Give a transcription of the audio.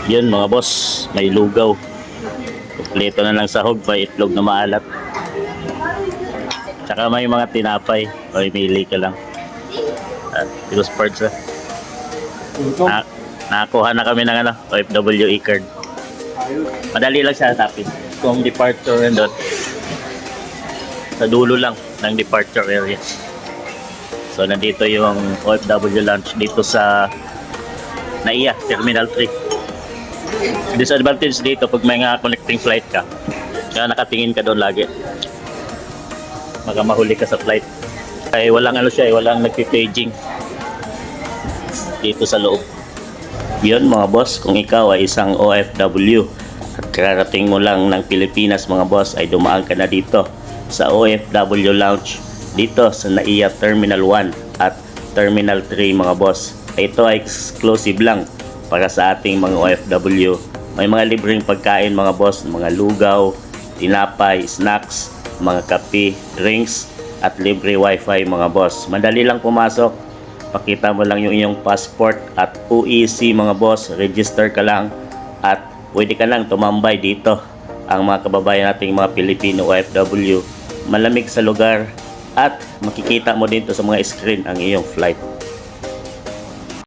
Yun mga boss, may lugaw. Kompleto na lang sahog, may itlog na maalat. Tsaka may mga tinapay, may mili ka lang. Tilos parts ah. Na, nakakuha na kami ng OFW e-card. Madali lang siya hanapin. Kung departure and dot, sa dulo lang ng departure area. So nandito yung OFW lounge dito sa NAIA, Terminal 3. Disadvantage dito pag may nga connecting flight ka, kaya nakatingin ka doon lagi, baka mahuli ka sa flight. Kaya walang walang nagpi-paging dito sa loob. Yun mga boss, kung ikaw ay isang OFW at karating mo lang ng Pilipinas mga boss, ay dumaan ka na dito sa OFW Lounge dito sa NAIA Terminal 1 at Terminal 3 mga boss. Ito ay exclusive lang para sa ating mga OFW. May mga libreng pagkain mga boss, mga lugaw, tinapay, snacks, mga kape, drinks at libre wifi mga boss. Madali lang pumasok, pakita mo lang yung iyong passport at UEC mga boss, register ka lang at pwede ka lang tumambay dito. Ang mga kababayan nating mga Pilipino OFW, malamig sa lugar at makikita mo dito sa mga screen ang iyong flight.